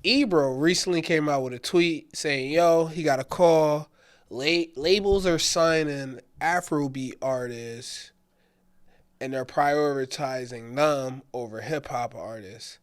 Ebro recently came out with a tweet saying, "Yo, he got a call. Labels are signing Afrobeat artists, and they're prioritizing them over hip hop artists."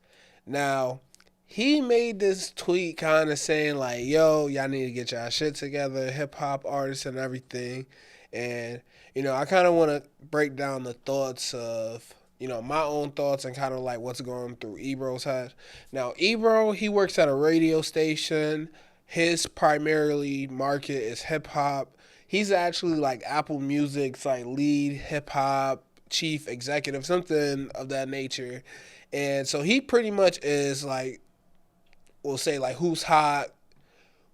Now, he made this tweet kind of saying like, "Yo, y'all need to get y'all shit together, hip hop artists and everything." And I kind of want to break down the thoughts of my own thoughts and kind of like what's going through Ebro's head. Now, Ebro, he works at a radio station. His primarily market is hip hop. He's actually like Apple Music's like lead hip hop chief executive, something of that nature. And so he pretty much is like, we'll say like who's hot,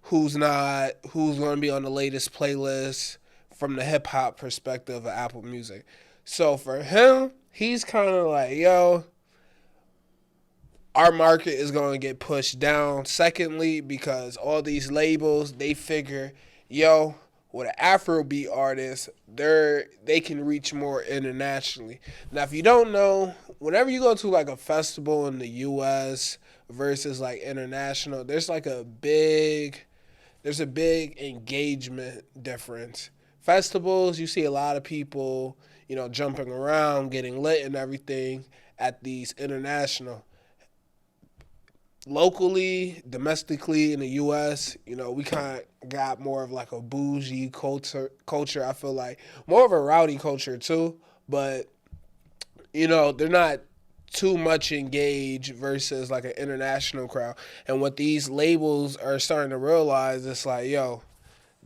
who's not, who's going to be on the latest playlist from the hip hop perspective of Apple Music. So for him, he's kind of like, yo, our market is going to get pushed down. Secondly, because all these labels, they figure, yo, with an Afrobeat artist, they can reach more internationally. Now, if you don't know, whenever you go to like a festival in the U.S. versus like international, there's a big engagement difference. Festivals, you see a lot of people, jumping around, getting lit and everything. At these international, locally, domestically in the U.S., we kind of got more of like a bougie culture. I feel like more of a rowdy culture too, but they're not too much engaged versus like an international crowd. And what these labels are starting to realize is like, yo,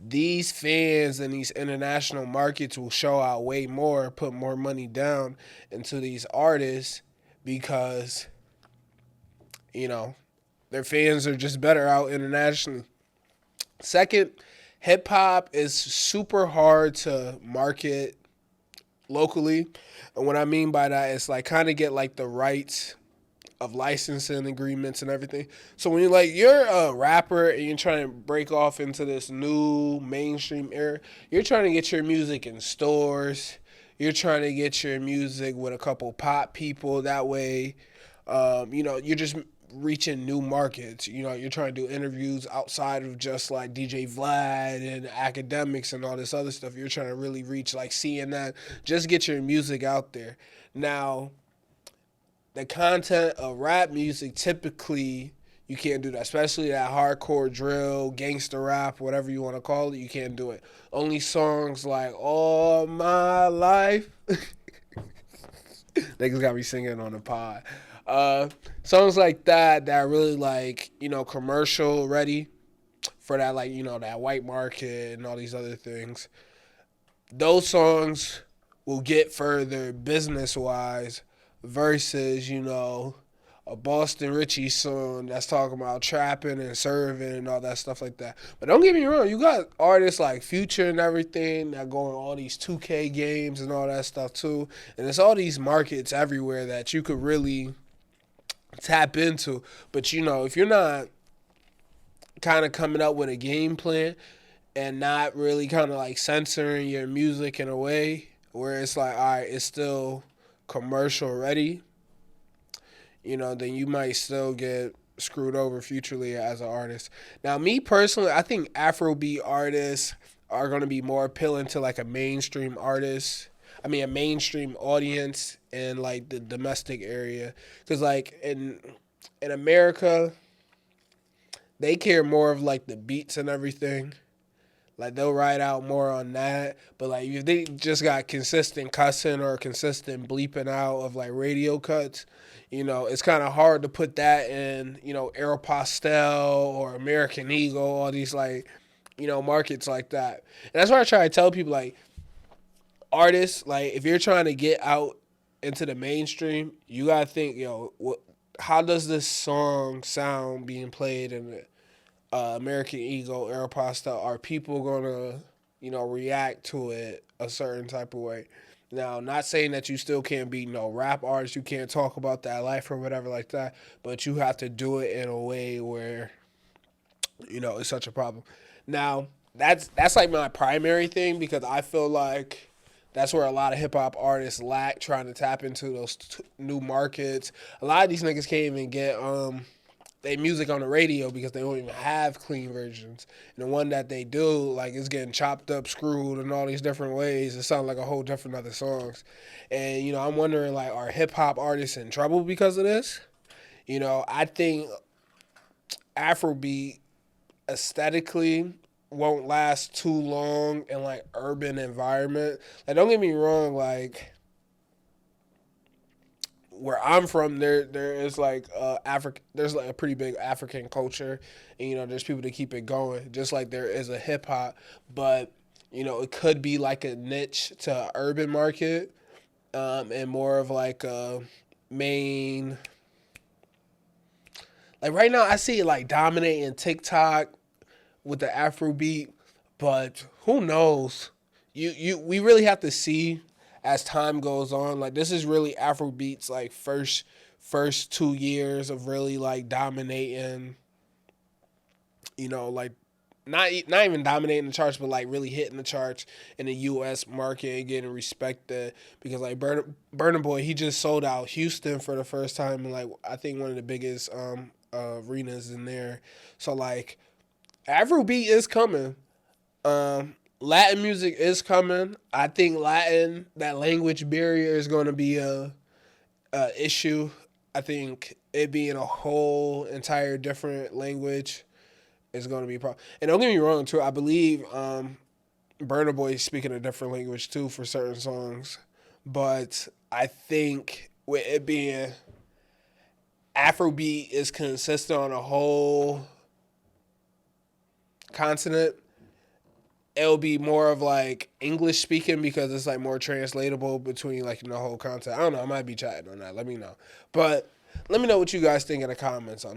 these fans in these international markets will show out way more, put more money down into these artists because, you know, their fans are just better out internationally. Second, hip hop is super hard to market locally. And what I mean by that is like kind of get like the rights of licensing agreements and everything. So when you're a rapper and you're trying to break off into this new mainstream era, you're trying to get your music in stores. You're trying to get your music with a couple pop people. That way, you're just reaching new markets. You're trying to do interviews outside of just like DJ Vlad and academics and all this other stuff. You're trying to really reach like CNN. Just get your music out there. Now, the content of rap music, typically you can't do that, especially that hardcore drill, gangster rap, whatever you want to call it. You can't do it. Only songs like "All My Life." Niggas got me singing on the pod. Songs like that are really like commercial ready for that, like that white market and all these other things. Those songs will get further business wise versus, a Boston Richie song that's talking about trapping and serving and all that stuff like that. But don't get me wrong, you got artists like Future and everything that go on all these 2K games and all that stuff too. And it's all these markets everywhere that you could really tap into. But if you're not kind of coming up with a game plan and not really kind of like censoring your music in a way where it's like, all right, it's still commercial ready, then you might still get screwed over futurely as an artist. Now, me personally, I think Afrobeat artists are going to be more appealing to like a mainstream artist. I mean, a mainstream audience in like the domestic area, because like in America, they care more of like the beats and everything. Like they'll ride out more on that, but like if they just got consistent cussing or consistent bleeping out of like radio cuts, it's kind of hard to put that in Aeropostale or American Eagle, all these like markets like that. And that's why I try to tell people like artists, like if you're trying to get out into the mainstream, you gotta think how does this song sound being played in the American Eagle, Aeropostale? Are people gonna, react to it a certain type of way? Now, not saying that you still can't be no rap artist, you can't talk about that life or whatever like that, but you have to do it in a way where, it's such a problem. Now, that's like my primary thing because I feel like that's where a lot of hip hop artists lack, trying to tap into those new markets. A lot of these niggas can't even get they music on the radio because they don't even have clean versions. And the one that they do, like, it's getting chopped up, screwed, in all these different ways. It sounds like a whole different other songs. And I'm wondering, like, are hip hop artists in trouble because of this? I think Afrobeat aesthetically won't last too long in like urban environment. Like, don't get me wrong, like where I'm from, there is like there's like a pretty big African culture, and there's people that keep it going, just like there is a hip hop, but it could be like a niche to urban market, and more of like a main. Like right now, I see it like dominating TikTok with the Afrobeat, but who knows? We really have to see as time goes on. Like, this is really Afrobeat's like first 2 years of really like dominating. Like not even dominating the charts, but like really hitting the charts in the U.S. market and getting respected. Because like Burna Boy, he just sold out Houston for the first time, and like I think one of the biggest arenas in there. So like Afrobeat is coming. Latin music is coming. I think Latin, that language barrier is going to be a issue. I think it being a whole entire different language is going to be a problem. And don't get me wrong, too. I believe Burna Boy is speaking a different language, too, for certain songs. But I think with it being Afrobeat is consistent on a whole continent, it'll be more of like English speaking because it's like more translatable between like the whole content. I don't know. I might be chatting on that. Let me know. But let me know what you guys think in the comments on